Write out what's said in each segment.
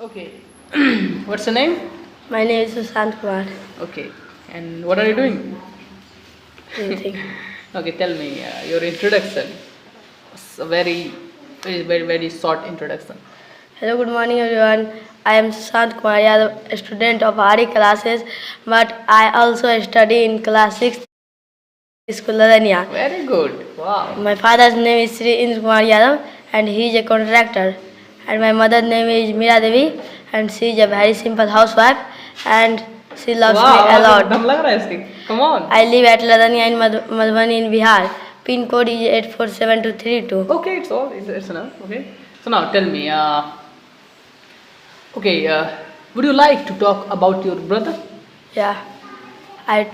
Okay. What's your name? My name is Sushant Kumar. Okay. And what are you doing? Anything. Okay, tell me your introduction. It's a very short introduction. Hello, good morning everyone. I am Sushant Kumar, a student of RE classes, but I also study in class 6 school Ladania. Very good. Wow. My father's name is Sri Indra Kumar Yadav and he is a contractor. And my mother's name is Meera Devi and she is a very simple housewife and she loves me a lot. दम लग रहा है इसकी. Come on. I live at Ladania in Madhubani in Bihar. Pin code is 847232. Okay, it's enough. Okay. So now tell me. Would you like to talk about your brother? Yeah, I will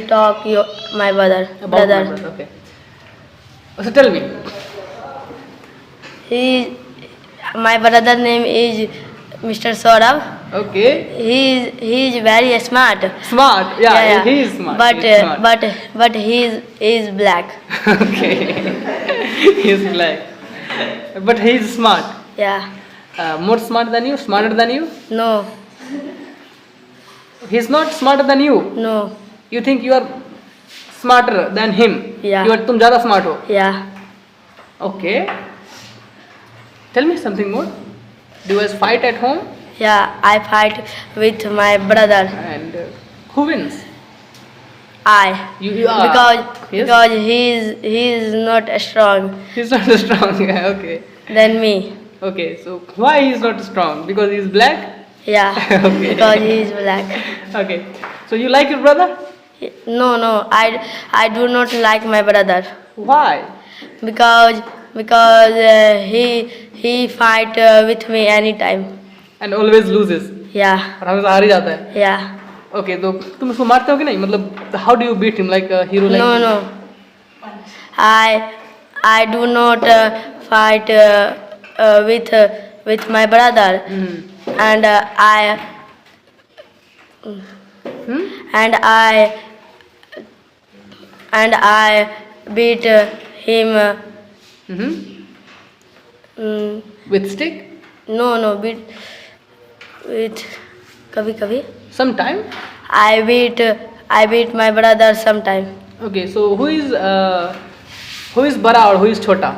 talk my brother. About my brother. Okay. So tell me. My brother name is Mr. Saurabh. Okay. He is very smart. Smart. Yeah. He is smart. But he is black. Okay. He is black. But he is smart. Yeah. More smart than you? Smarter than you? No. He is not smarter than you. No. You think you are smarter than him? Yeah. तुम ज़्यादा smart हो. Yeah. Okay. Tell me something more. Do you guys fight at home? Yeah, I fight with my brother. And who wins? I. You are. Because he is not strong He's not strong. Yeah, okay. than me. Okay. So why he is not strong? Because he is black. Yeah. Okay. Because he is black. Okay. So you like your brother? No. I do not like my brother Why? because he fight with me anytime. And always loses. Yeah. और हमेशा हार ही जाता है. Yeah. Okay. तो तुम उसको मारते हो कि नहीं? मतलब how do you beat him like a hero? Like No. I do not fight with my brother. And I beat him. with stick? No, beat with kabhi. Sometime. I beat my brother sometime. Okay. So who is bada or who is chota?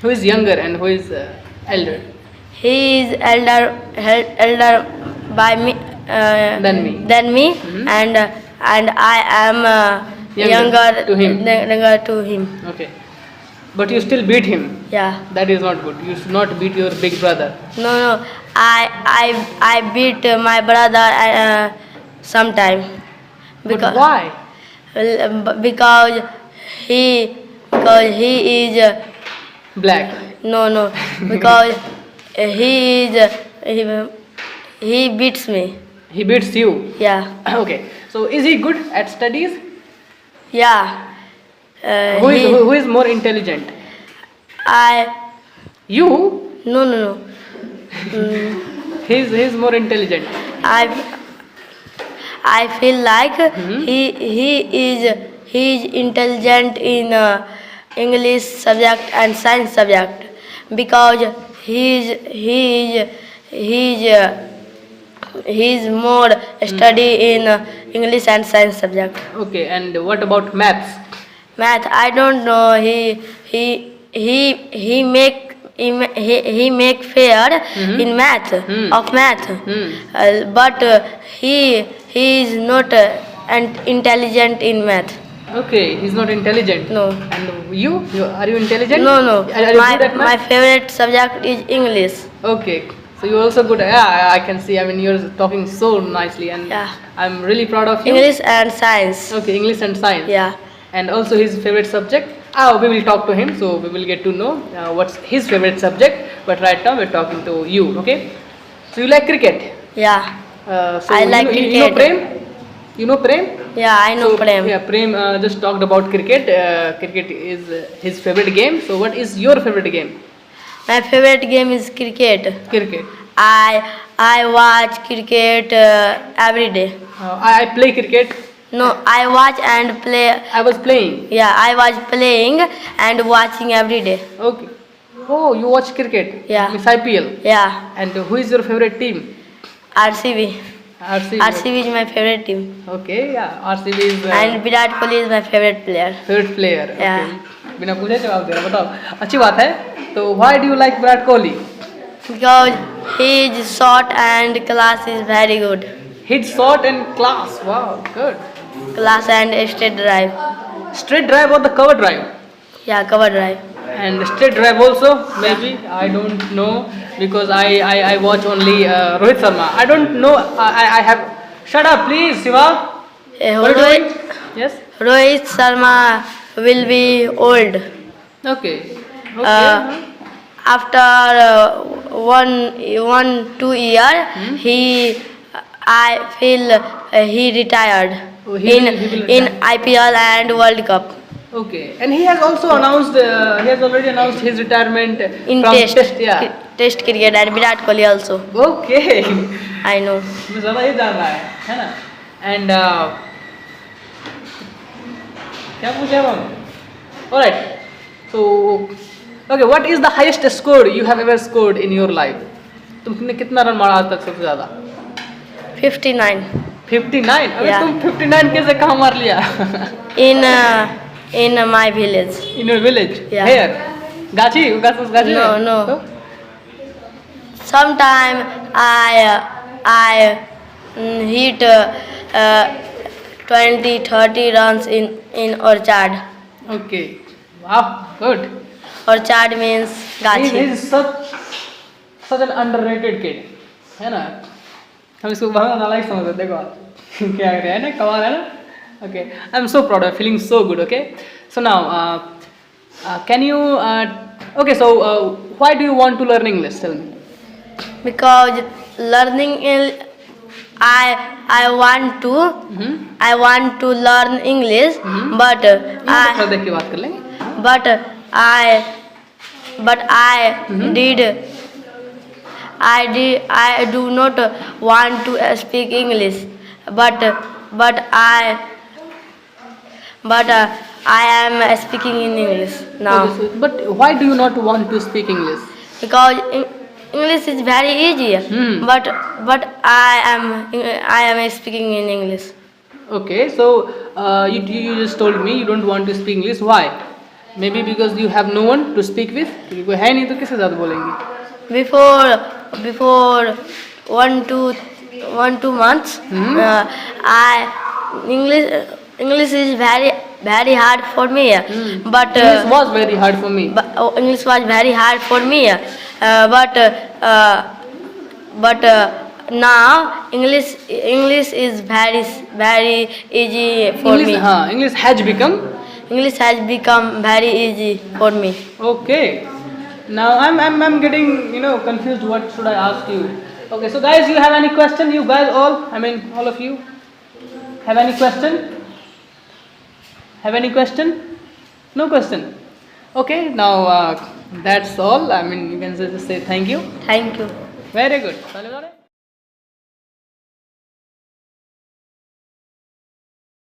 Who is younger and who is elder? He is elder by me Than me. and I am younger to him. Okay. But you still beat him. Yeah. That is not good. You should not beat your big brother. No. I beat my brother sometime. But why? Because he is Black. no because he beats me. He beats you. Yeah. Okay. So is he good at studies? Yeah. Who is more intelligent? You? No. He's more intelligent. I feel like he is intelligent in English subject and science subject because he is more study in English and science subject. Okay. And what about maths? Math, I don't know. He make fair in math of math, but he is not intelligent in math. Okay, he's not intelligent. No. And you are you intelligent? No. Are you good at My math? favorite subject is English. Okay, so you're also good. Yeah, I can see. I mean, you're talking so nicely, and Yeah. I'm really proud of you. English and science. Okay, English and science. Yeah. And also his favorite subject. We will talk to him, so we will get to know what's his favorite subject. But right now we're talking to you. Okay. So you like cricket? Yeah. So I like you know cricket. Prem? You know Prem? Yeah, I know Prem. Yeah, Prem just talked about cricket. Cricket is his favorite game. So what is your favorite game? My favorite game is cricket. Cricket. I watch cricket every day. I play cricket. No, I watch and play. I was playing. Yeah, I was playing and watching every day. Okay. Oh, you watch cricket? Yeah. It's IPL. Yeah, And who is your favorite team? RCB. RCB. RCB is my favorite team. Okay, yeah. RCB is And Virat Kohli is my favorite player. favorite player. Yeah. Okay. बिना पूछे जवाब दे रहा बताओ अच्छी बात है तो why do you like Virat Kohli Because his shot and class is very good. hit shot and class wow good Class and straight drive. straight drive or the cover drive Yeah, cover drive. and straight drive also maybe I don't know because I watch only Rohit Sharma I don't know I have shut up please Shiva what are you doing yes Rohit Sharma will be old. okay okay After 1-2 year, I feel he retired Oh, he will in retire. IPL and World Cup okay and he has also announced he has already announced his retirement in from test yeah test cricket and Virat Kohli also. okay I know. मैं ज़्यादा ही जान रहा है ना and क्या पूछे हम alright so okay what is the highest score you have ever scored in your life तुमने कितना रन मारा आज तक सबसे ज़्यादा 59 59 अबे Yeah. तुम 59 कैसे कहाँ मार लिया in my village. in your village Yeah. here गाची गाची No, में? no. तो? Sometime I hit 20-30 runs in orchard. okay wow good Orchard means he gachi. is such an underrated kid है ना हम इसको बहुत नालायक समझते हैं देखो आप क्या कर रहे हैं ना कमाल है ना okay I'm so proud of feeling so good okay so now can you okay so why do you want to learn English tell me Because learning I want to I want to learn English, but थोड़ा देख के बात कर लेंगे but I do not want to speak English, but I am speaking in English now. okay, so, but why do you not want to speak English Because English is very easy, but I am speaking in English. okay so you just told me you don't want to speak English why maybe because you have no one to speak with क्योंकि कोई है नहीं तो किसके साथ बोलेंगी Before 1-2 months, English is very hard for me. But English was very hard for me English was very hard for me. But now English is very easy for English me. हाँ English English has become very easy for me. okay now I'm getting confused what should I ask you okay so guys you have any question you guys all of you have any question no question okay now that's all I mean you can just say thank you Thank you. very good